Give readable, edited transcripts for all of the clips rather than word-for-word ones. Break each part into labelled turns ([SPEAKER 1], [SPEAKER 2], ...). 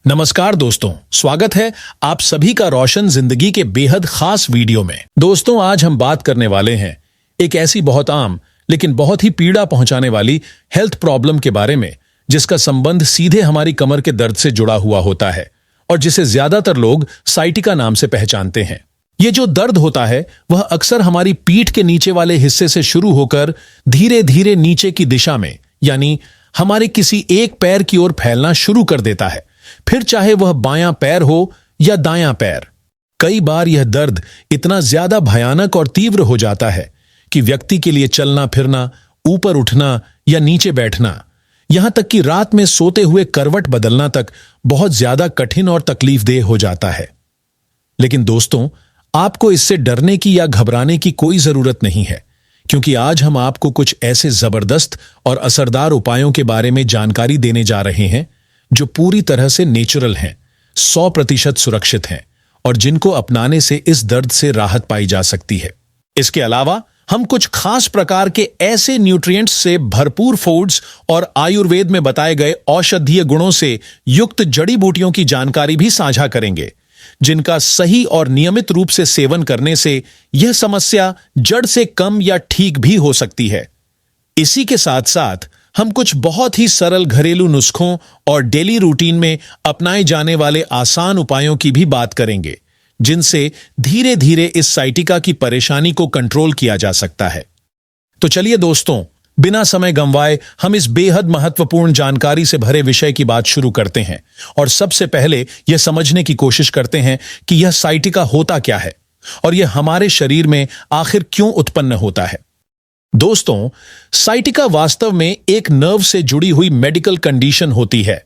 [SPEAKER 1] नमस्कार दोस्तों, स्वागत है आप सभी का रोशन जिंदगी के बेहद खास वीडियो में। दोस्तों, आज हम बात करने वाले हैं एक ऐसी बहुत आम लेकिन बहुत ही पीड़ा पहुंचाने वाली हेल्थ प्रॉब्लम के बारे में, जिसका संबंध सीधे हमारी कमर के दर्द से जुड़ा हुआ होता है और जिसे ज्यादातर लोग साइटिका नाम से पहचानते हैं। ये जो दर्द होता है वह अक्सर हमारी पीठ के नीचे वाले हिस्से से शुरू होकर धीरे धीरे नीचे की दिशा में, यानी हमारे किसी एक पैर की ओर फैलना शुरू कर देता है, फिर चाहे वह बायां पैर हो या दायां पैर। कई बार यह दर्द इतना ज्यादा भयानक और तीव्र हो जाता है कि व्यक्ति के लिए चलना फिरना, ऊपर उठना या नीचे बैठना, यहां तक कि रात में सोते हुए करवट बदलना तक बहुत ज्यादा कठिन और तकलीफदेह हो जाता है। लेकिन दोस्तों, आपको इससे डरने की या घबराने की कोई जरूरत नहीं है, क्योंकि आज हम आपको कुछ ऐसे जबरदस्त और असरदार उपायों के बारे में जानकारी देने जा रहे हैं जो पूरी तरह से नेचुरल हैं, 100% सुरक्षित हैं और जिनको अपनाने से इस दर्द से राहत पाई जा सकती है। इसके अलावा हम कुछ खास प्रकार के ऐसे न्यूट्रिएंट्स से भरपूर फूड्स और आयुर्वेद में बताए गए औषधीय गुणों से युक्त जड़ी बूटियों की जानकारी भी साझा करेंगे, जिनका सही और नियमित रूप से सेवन करने से यह समस्या जड़ से कम या ठीक भी हो सकती है। इसी के साथ साथ हम कुछ बहुत ही सरल घरेलू नुस्खों और डेली रूटीन में अपनाए जाने वाले आसान उपायों की भी बात करेंगे, जिनसे धीरे धीरे इस साइटिका की परेशानी को कंट्रोल किया जा सकता है। तो चलिए दोस्तों, बिना समय गंवाए हम इस बेहद महत्वपूर्ण जानकारी से भरे विषय की बात शुरू करते हैं और सबसे पहले यह समझने की कोशिश करते हैं कि यह साइटिका होता क्या है और यह हमारे शरीर में आखिर क्यों उत्पन्न होता है। दोस्तों, साइटिका वास्तव में एक नर्व से जुड़ी हुई मेडिकल कंडीशन होती है,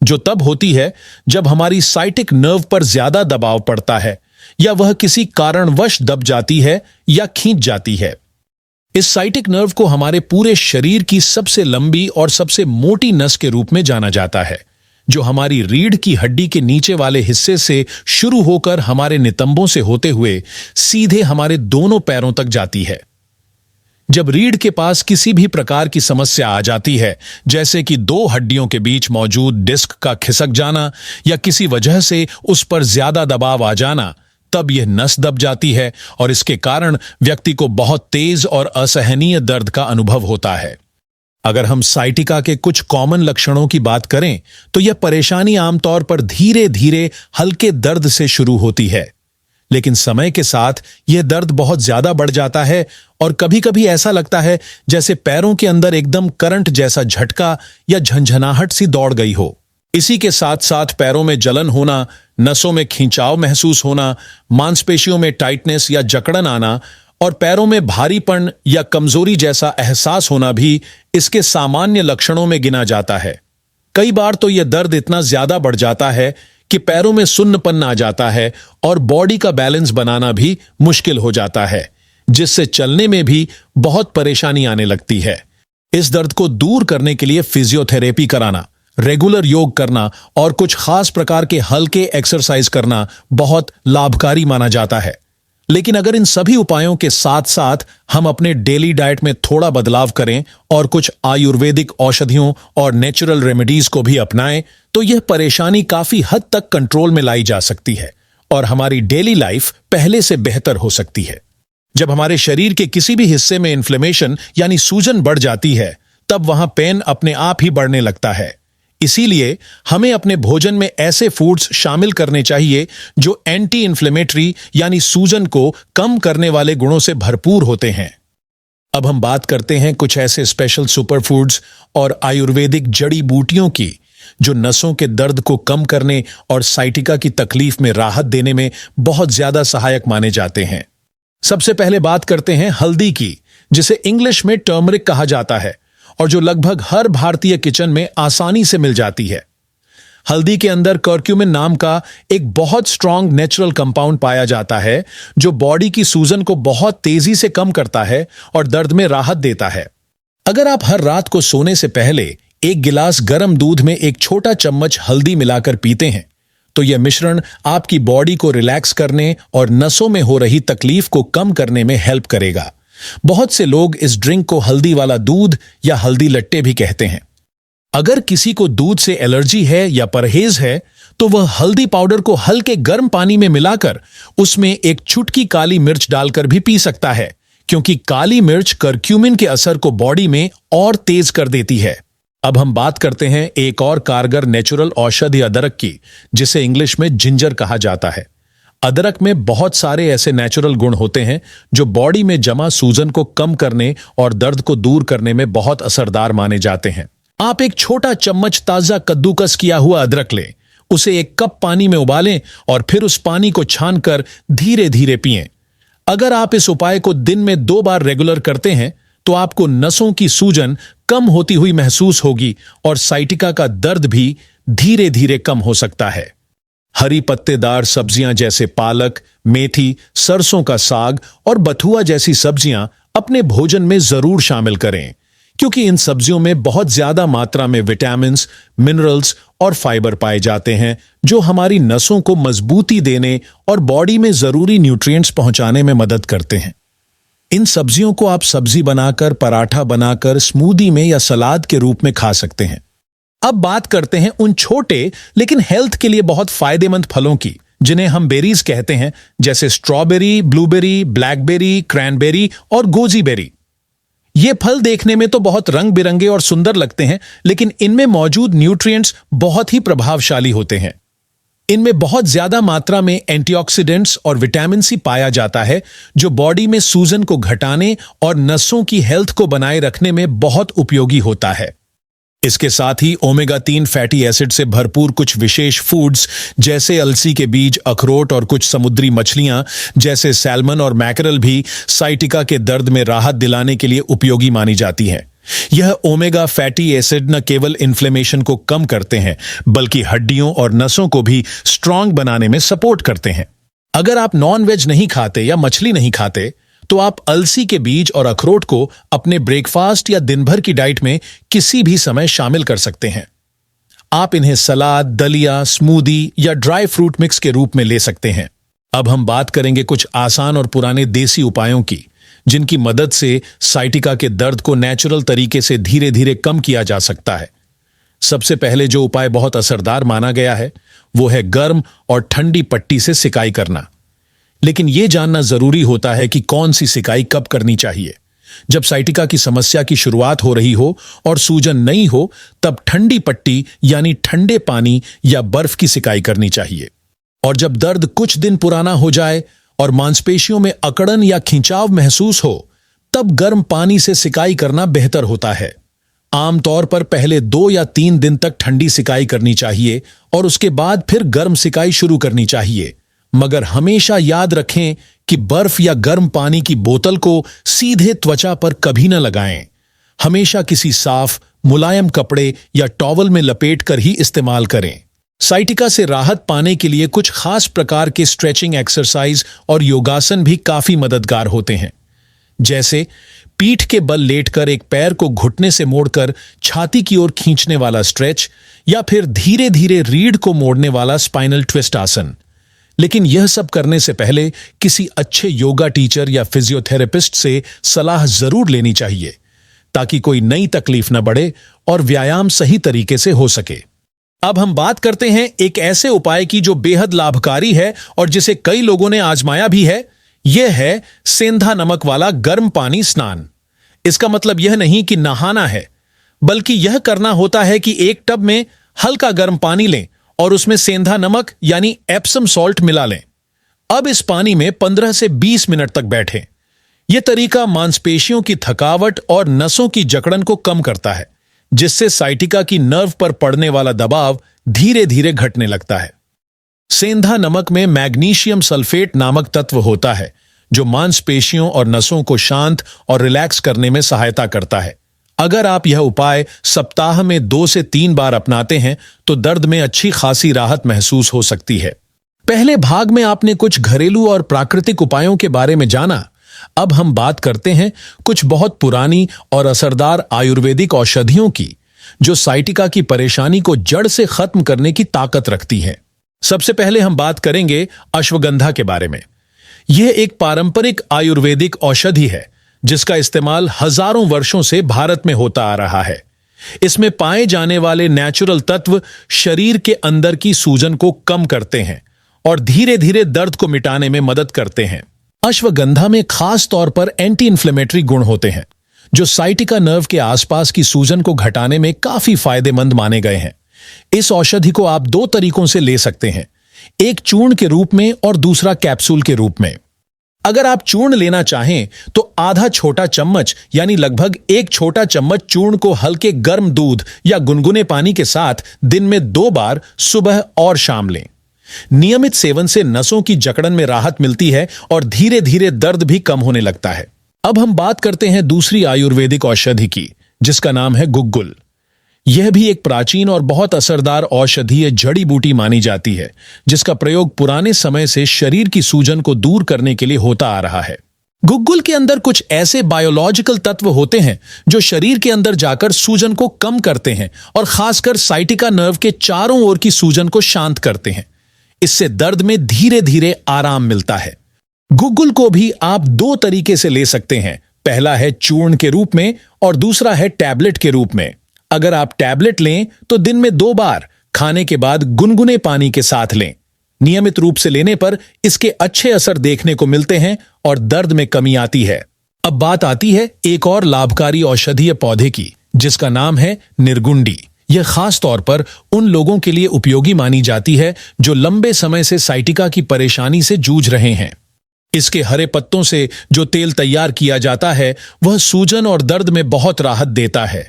[SPEAKER 1] जो तब होती है जब हमारी साइटिक नर्व पर ज्यादा दबाव पड़ता है या वह किसी कारणवश दब जाती है या खींच जाती है। इस साइटिक नर्व को हमारे पूरे शरीर की सबसे लंबी और सबसे मोटी नस के रूप में जाना जाता है, जो हमारी रीढ़ की हड्डी के नीचे वाले हिस्से से शुरू होकर हमारे नितंबों से होते हुए सीधे हमारे दोनों पैरों तक जाती है। जब रीढ़ के पास किसी भी प्रकार की समस्या आ जाती है, जैसे कि दो हड्डियों के बीच मौजूद डिस्क का खिसक जाना या किसी वजह से उस पर ज्यादा दबाव आ जाना, तब यह नस दब जाती है और इसके कारण व्यक्ति को बहुत तेज और असहनीय दर्द का अनुभव होता है। अगर हम साइटिका के कुछ कॉमन लक्षणों की बात करें तो यह परेशानी आमतौर पर धीरे धीरे हल्के दर्द से शुरू होती है, लेकिन समय के साथ यह दर्द बहुत ज्यादा बढ़ जाता है और कभी कभी ऐसा लगता है जैसे पैरों के अंदर एकदम करंट जैसा झटका या झंझनाहट सी दौड़ गई हो। इसी के साथ साथ पैरों में जलन होना, नसों में खिंचाव महसूस होना, मांसपेशियों में टाइटनेस या जकड़न आना और पैरों में भारीपन या कमजोरी जैसा एहसास होना भी इसके सामान्य लक्षणों में गिना जाता है। कई बार तो यह दर्द इतना ज्यादा बढ़ जाता है कि पैरों में सुन्नपन आ जाता है और बॉडी का बैलेंस बनाना भी मुश्किल हो जाता है, जिससे चलने में भी बहुत परेशानी आने लगती है। इस दर्द को दूर करने के लिए फिजियोथेरेपी कराना, रेगुलर योग करना और कुछ खास प्रकार के हल्के एक्सरसाइज करना बहुत लाभकारी माना जाता है। लेकिन अगर इन सभी उपायों के साथ साथ हम अपने डेली डाइट में थोड़ा बदलाव करें और कुछ आयुर्वेदिक औषधियों और नेचुरल रेमेडीज को भी अपनाएं, तो यह परेशानी काफी हद तक कंट्रोल में लाई जा सकती है और हमारी डेली लाइफ पहले से बेहतर हो सकती है। जब हमारे शरीर के किसी भी हिस्से में इन्फ्लेमेशन यानी सूजन बढ़ जाती है, तब वहां पेन अपने आप ही बढ़ने लगता है। इसीलिए हमें अपने भोजन में ऐसे फूड्स शामिल करने चाहिए जो एंटी इन्फ्लेमेटरी यानी सूजन को कम करने वाले गुणों से भरपूर होते हैं। अब हम बात करते हैं कुछ ऐसे स्पेशल सुपर फूड्स और आयुर्वेदिक जड़ी बूटियों की, जो नसों के दर्द को कम करने और साइटिका की तकलीफ में राहत देने में बहुत ज्यादा सहायक माने जाते हैं। सबसे पहले बात करते हैं हल्दी की, जिसे इंग्लिश में टर्मरिक कहा जाता है और जो लगभग हर भारतीय किचन में आसानी से मिल जाती है। हल्दी के अंदर कर्क्यूमिन नाम का एक बहुत स्ट्रांग नेचुरल कंपाउंड पाया जाता है, जो बॉडी की सूजन को बहुत तेजी से कम करता है और दर्द में राहत देता है। अगर आप हर रात को सोने से पहले एक गिलास गर्म दूध में एक छोटा चम्मच हल्दी मिलाकर पीते हैं, तो यह मिश्रण आपकी बॉडी को रिलैक्स करने और नसों में हो रही तकलीफ को कम करने में हेल्प करेगा। बहुत से लोग इस ड्रिंक को हल्दी वाला दूध या हल्दी लट्टे भी कहते हैं। अगर किसी को दूध से एलर्जी है या परहेज है, तो वह हल्दी पाउडर को हल्के गर्म पानी में मिलाकर उसमें एक चुटकी काली मिर्च डालकर भी पी सकता है, क्योंकि काली मिर्च करक्यूमिन के असर को बॉडी में और तेज कर देती है। अब हम बात करते हैं एक और कारगर नेचुरल औषधि अदरक की, जिसे इंग्लिश में जिंजर कहा जाता है। अदरक में बहुत सारे ऐसे नेचुरल गुण होते हैं जो बॉडी में जमा सूजन को कम करने और दर्द को दूर करने में बहुत असरदार माने जाते हैं। आप एक छोटा चम्मच ताजा कद्दूकस किया हुआ अदरक लें, उसे एक कप पानी में उबालें और फिर उस पानी को छानकर धीरे धीरे पिएं। अगर आप इस उपाय को दिन में 2 बार रेगुलर करते हैं तो आपको नसों की सूजन कम होती हुई महसूस होगी और साइटिका का दर्द भी धीरे धीरे कम हो सकता है। हरी पत्तेदार सब्जियां जैसे पालक, मेथी, सरसों का साग और बथुआ जैसी सब्जियां अपने भोजन में जरूर शामिल करें, क्योंकि इन सब्जियों में बहुत ज्यादा मात्रा में विटामिन्स, मिनरल्स और फाइबर पाए जाते हैं जो हमारी नसों को मजबूती देने और बॉडी में जरूरी न्यूट्रिएंट्स पहुंचाने में मदद करते हैं। इन सब्जियों को आप सब्जी बनाकर, पराठा बनाकर, स्मूदी में या सलाद के रूप में खा सकते हैं। अब बात करते हैं उन छोटे लेकिन हेल्थ के लिए बहुत फायदेमंद फलों की, जिन्हें हम बेरीज कहते हैं, जैसे स्ट्रॉबेरी, ब्लूबेरी, ब्लैकबेरी, क्रैनबेरी और गोजी बेरी। ये फल देखने में तो बहुत रंग बिरंगे और सुंदर लगते हैं, लेकिन इनमें मौजूद न्यूट्रिएंट्स बहुत ही प्रभावशाली होते हैं। इनमें बहुत ज्यादा मात्रा में एंटीऑक्सीडेंट्स और विटामिन सी पाया जाता है, जो बॉडी में सूजन को घटाने और नसों की हेल्थ को बनाए रखने में बहुत उपयोगी होता है। इसके साथ ही ओमेगा 3 फैटी एसिड से भरपूर कुछ विशेष फूड्स जैसे अलसी के बीज, अखरोट और कुछ समुद्री मछलियां जैसे सैल्मन और मैकरल भी साइटिका के दर्द में राहत दिलाने के लिए उपयोगी मानी जाती हैं। यह ओमेगा फैटी एसिड न केवल इन्फ्लेमेशन को कम करते हैं, बल्कि हड्डियों और नसों को भी स्ट्रांग बनाने में सपोर्ट करते हैं। अगर आप नॉन-वेज नहीं खाते या मछली नहीं खाते, तो आप अलसी के बीज और अखरोट को अपने ब्रेकफास्ट या दिन भर की डाइट में किसी भी समय शामिल कर सकते हैं। आप इन्हें सलाद, दलिया, स्मूदी या ड्राई फ्रूट मिक्स के रूप में ले सकते हैं। अब हम बात करेंगे कुछ आसान और पुराने देसी उपायों की, जिनकी मदद से साइटिका के दर्द को नेचुरल तरीके से धीरे धीरे कम किया जा सकता है। सबसे पहले जो उपाय बहुत असरदार माना गया है वो है गर्म और ठंडी पट्टी से सिकाई करना। लेकिन यह जानना जरूरी होता है कि कौन सी सिकाई कब करनी चाहिए। जब साइटिका की समस्या की शुरुआत हो रही हो और सूजन नहीं हो, तब ठंडी पट्टी यानी ठंडे पानी या बर्फ की सिकाई करनी चाहिए। और जब दर्द कुछ दिन पुराना हो जाए और मांसपेशियों में अकड़न या खिंचाव महसूस हो, तब गर्म पानी से सिकाई करना बेहतर होता है। आमतौर पर पहले 2 या 3 दिन तक ठंडी सिकाई करनी चाहिए और उसके बाद फिर गर्म सिकाई शुरू करनी चाहिए। मगर हमेशा याद रखें कि बर्फ या गर्म पानी की बोतल को सीधे त्वचा पर कभी न लगाएं। हमेशा किसी साफ, मुलायम कपड़े या टॉवल में लपेटकर ही इस्तेमाल करें। साइटिका से राहत पाने के लिए कुछ खास प्रकार के स्ट्रेचिंग एक्सरसाइज और योगासन भी काफी मददगार होते हैं, जैसे पीठ के बल लेटकर एक पैर को घुटने से मोड़कर छाती की ओर खींचने वाला स्ट्रेच, या फिर धीरे धीरे रीढ़ को मोड़ने वाला स्पाइनल ट्विस्ट आसन। लेकिन यह सब करने से पहले किसी अच्छे योगा टीचर या फिजियोथेरेपिस्ट से सलाह जरूर लेनी चाहिए, ताकि कोई नई तकलीफ न बढ़े और व्यायाम सही तरीके से हो सके। अब हम बात करते हैं एक ऐसे उपाय की जो बेहद लाभकारी है और जिसे कई लोगों ने आजमाया भी है। यह है सेंधा नमक वाला गर्म पानी स्नान। इसका मतलब यह नहीं कि नहाना है, बल्कि यह करना होता है कि एक टब में हल्का गर्म पानी लें और उसमें सेंधा नमक यानी एप्सम सॉल्ट मिला लें। अब इस पानी में 15 से 20 मिनट तक बैठें। यह तरीका मांसपेशियों की थकावट और नसों की जकड़न को कम करता है, जिससे साइटिका की नर्व पर पड़ने वाला दबाव धीरे धीरे घटने लगता है। सेंधा नमक में मैग्नीशियम सल्फेट नामक तत्व होता है, जो मांसपेशियों और नसों को शांत और रिलैक्स करने में सहायता करता है। अगर आप यह उपाय सप्ताह में 2 से 3 बार अपनाते हैं तो दर्द में अच्छी खासी राहत महसूस हो सकती है। पहले भाग में आपने कुछ घरेलू और प्राकृतिक उपायों के बारे में जाना। अब हम बात करते हैं कुछ बहुत पुरानी और असरदार आयुर्वेदिक औषधियों की, जो साइटिका की परेशानी को जड़ से खत्म करने की ताकत रखती है। सबसे पहले हम बात करेंगे अश्वगंधा के बारे में। यह एक पारंपरिक आयुर्वेदिक औषधि है जिसका इस्तेमाल हजारों वर्षों से भारत में होता आ रहा है। इसमें पाए जाने वाले नेचुरल तत्व शरीर के अंदर की सूजन को कम करते हैं और धीरे धीरे दर्द को मिटाने में मदद करते हैं। अश्वगंधा में खास तौर पर एंटी इन्फ्लेमेटरी गुण होते हैं जो साइटिका नर्व के आसपास की सूजन को घटाने में काफी फायदेमंद माने गए हैं। इस औषधि को आप 2 तरीकों से ले सकते हैं, एक चूर्ण के रूप में और दूसरा कैप्सूल के रूप में। अगर आप चूर्ण लेना चाहें तो आधा छोटा चम्मच यानी लगभग 1 छोटा चम्मच चूर्ण को हल्के गर्म दूध या गुनगुने पानी के साथ दिन में 2 बार सुबह और शाम लें। नियमित सेवन से नसों की जकड़न में राहत मिलती है और धीरे धीरे दर्द भी कम होने लगता है। अब हम बात करते हैं दूसरी आयुर्वेदिक औषधि की, जिसका नाम है गुग्गुल। यह भी एक प्राचीन और बहुत असरदार औषधीय जड़ी बूटी मानी जाती है, जिसका प्रयोग पुराने समय से शरीर की सूजन को दूर करने के लिए होता आ रहा है। गुग्गुल के अंदर कुछ ऐसे बायोलॉजिकल तत्व होते हैं जो शरीर के अंदर जाकर सूजन को कम करते हैं और खासकर साइटिका नर्व के चारों ओर की सूजन को शांत करते हैं। इससे दर्द में धीरे धीरे आराम मिलता है। गुग्गुल को भी आप 2 तरीके से ले सकते हैं, पहला है चूर्ण के रूप में और दूसरा है टैबलेट के रूप में। अगर आप टैबलेट लें तो दिन में 2 बार खाने के बाद गुनगुने पानी के साथ लें। नियमित रूप से लेने पर इसके अच्छे असर देखने को मिलते हैं और दर्द में कमी आती है। अब बात आती है एक और लाभकारी औषधीय पौधे की, जिसका नाम है निर्गुंडी। यह खास तौर पर उन लोगों के लिए उपयोगी मानी जाती है जो लंबे समय से साइटिका की परेशानी से जूझ रहे हैं। इसके हरे पत्तों से जो तेल तैयार किया जाता है वह सूजन और दर्द में बहुत राहत देता है।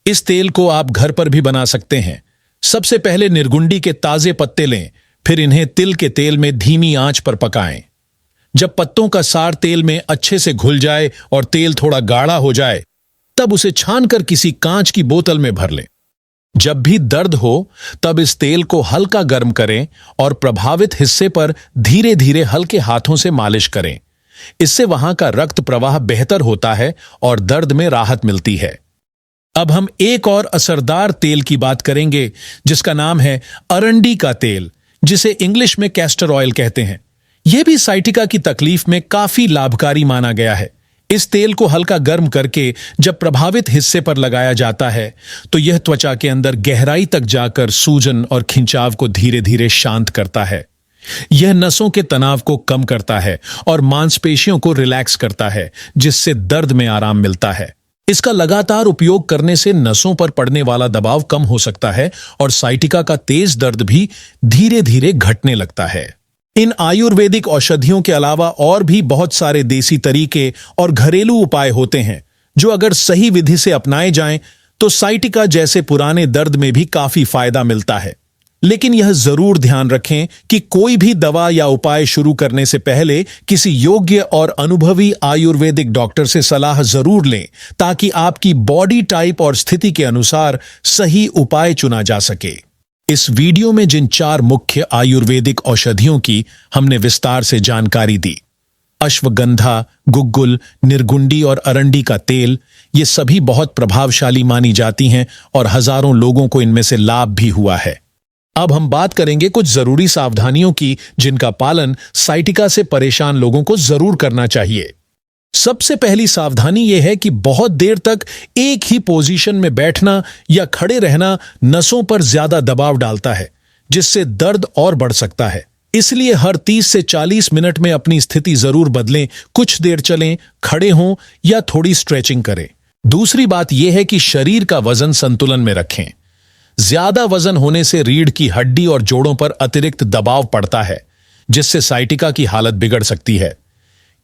[SPEAKER 1] इस तेल को आप घर पर भी बना सकते हैं। सबसे पहले निर्गुंडी के ताजे पत्ते लें, फिर इन्हें तिल के तेल में धीमी आंच पर पकाएं। जब पत्तों का सार तेल में अच्छे से घुल जाए और तेल थोड़ा गाढ़ा हो जाए, तब उसे छानकर किसी कांच की बोतल में भर लें। जब भी दर्द हो तब इस तेल को हल्का गर्म करें और प्रभावित हिस्से पर धीरे धीरे हल्के हाथों से मालिश करें। इससे वहां का रक्त प्रवाह बेहतर होता है और दर्द में राहत मिलती है। अब हम एक और असरदार तेल की बात करेंगे, जिसका नाम है अरंडी का तेल, जिसे इंग्लिश में कैस्टर ऑयल कहते हैं। यह भी साइटिका की तकलीफ में काफी लाभकारी माना गया है। इस तेल को हल्का गर्म करके जब प्रभावित हिस्से पर लगाया जाता है तो यह त्वचा के अंदर गहराई तक जाकर सूजन और खिंचाव को धीरे धीरे शांत करता है। यह नसों के तनाव को कम करता है और मांसपेशियों को रिलैक्स करता है, जिससे दर्द में आराम मिलता है। इसका लगातार उपयोग करने से नसों पर पड़ने वाला दबाव कम हो सकता है और साइटिका का तेज दर्द भी धीरे धीरे घटने लगता है। इन आयुर्वेदिक औषधियों के अलावा और भी बहुत सारे देसी तरीके और घरेलू उपाय होते हैं जो अगर सही विधि से अपनाए जाएं तो साइटिका जैसे पुराने दर्द में भी काफी फायदा मिलता है। लेकिन यह जरूर ध्यान रखें कि कोई भी दवा या उपाय शुरू करने से पहले किसी योग्य और अनुभवी आयुर्वेदिक डॉक्टर से सलाह जरूर लें, ताकि आपकी बॉडी टाइप और स्थिति के अनुसार सही उपाय चुना जा सके। इस वीडियो में जिन 4 मुख्य आयुर्वेदिक औषधियों की हमने विस्तार से जानकारी दी, अश्वगंधा, गुग्गुल, निर्गुंडी और अरंडी का तेल, ये सभी बहुत प्रभावशाली मानी जाती हैं और हजारों लोगों को इनमें से लाभ भी हुआ है। अब हम बात करेंगे कुछ जरूरी सावधानियों की, जिनका पालन साइटिका से परेशान लोगों को जरूर करना चाहिए। सबसे पहली सावधानी यह है कि बहुत देर तक एक ही पोजीशन में बैठना या खड़े रहना नसों पर ज्यादा दबाव डालता है, जिससे दर्द और बढ़ सकता है। इसलिए हर 30 से 40 मिनट में अपनी स्थिति जरूर बदलें, कुछ देर चलें, खड़े हों या थोड़ी स्ट्रेचिंग करें। दूसरी बात यह है कि शरीर का वजन संतुलन में रखें। ज्यादा वजन होने से रीढ़ की हड्डी और जोड़ों पर अतिरिक्त दबाव पड़ता है, जिससे साइटिका की हालत बिगड़ सकती है।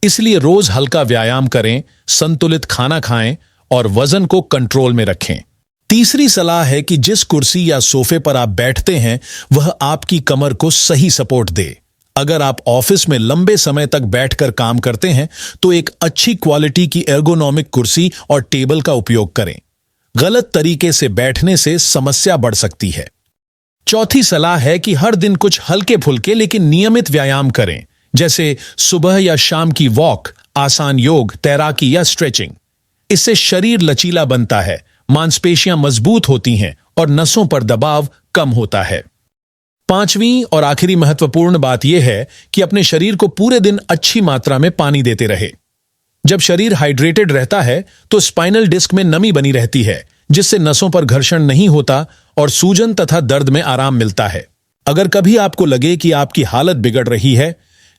[SPEAKER 1] इसलिए रोज हल्का व्यायाम करें, संतुलित खाना खाएं और वजन को कंट्रोल में रखें। तीसरी सलाह है कि जिस कुर्सी या सोफे पर आप बैठते हैं वह आपकी कमर को सही सपोर्ट दे। अगर आप ऑफिस में लंबे समय तक बैठकर काम करते हैं तो एक अच्छी क्वालिटी की एर्गोनॉमिक कुर्सी और टेबल का उपयोग करें। गलत तरीके से बैठने से समस्या बढ़ सकती है। चौथी सलाह है कि हर दिन कुछ हल्के फुल्के लेकिन नियमित व्यायाम करें, जैसे सुबह या शाम की वॉक, आसान योग, तैराकी या स्ट्रेचिंग। इससे शरीर लचीला बनता है, मांसपेशियां मजबूत होती हैं और नसों पर दबाव कम होता है। पांचवी और आखिरी महत्वपूर्ण बात यह है कि अपने शरीर को पूरे दिन अच्छी मात्रा में पानी देते रहे। जब शरीर हाइड्रेटेड रहता है तो स्पाइनल डिस्क में नमी बनी रहती है, जिससे नसों पर घर्षण नहीं होता और सूजन तथा दर्द में आराम मिलता है। अगर कभी आपको लगे कि आपकी हालत बिगड़ रही है,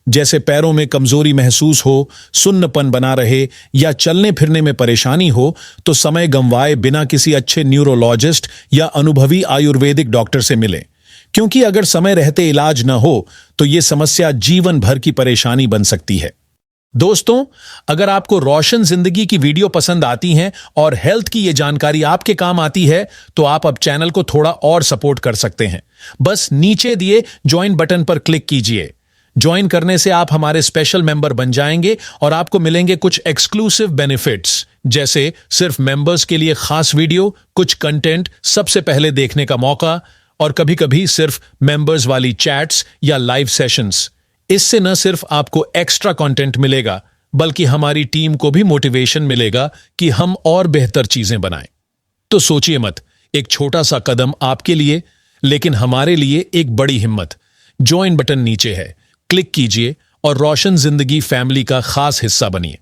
[SPEAKER 1] जैसे पैरों में कमजोरी महसूस हो, सुन्नपन बना रहे या चलने फिरने में परेशानी हो, तो समय गंवाए बिना किसी अच्छे न्यूरोलॉजिस्ट या अनुभवी आयुर्वेदिक डॉक्टर से मिलें, क्योंकि अगर समय रहते इलाज न हो तो ये समस्या जीवन भर की परेशानी बन सकती है। दोस्तों, अगर आपको रोशन जिंदगी की वीडियो पसंद आती हैं और हेल्थ की ये जानकारी आपके काम आती है, तो आप अब चैनल को थोड़ा और सपोर्ट कर सकते हैं। बस नीचे दिए ज्वाइन बटन पर क्लिक कीजिए। ज्वाइन करने से आप हमारे स्पेशल मेंबर बन जाएंगे और आपको मिलेंगे कुछ एक्सक्लूसिव बेनिफिट्स, जैसे सिर्फ मेंबर्स के लिए खास वीडियो, कुछ कंटेंट सबसे पहले देखने का मौका और कभी कभी सिर्फ मेंबर्स वाली चैट्स या लाइव सेशंस। इससे न सिर्फ आपको एक्स्ट्रा कंटेंट मिलेगा, बल्कि हमारी टीम को भी मोटिवेशन मिलेगा कि हम और बेहतर चीजें बनाएं। तो सोचिए मत, एक छोटा सा कदम आपके लिए, लेकिन हमारे लिए एक बड़ी हिम्मत। ज्वाइन बटन नीचे है, क्लिक कीजिए और रोशन जिंदगी फैमिली का खास हिस्सा बनिए।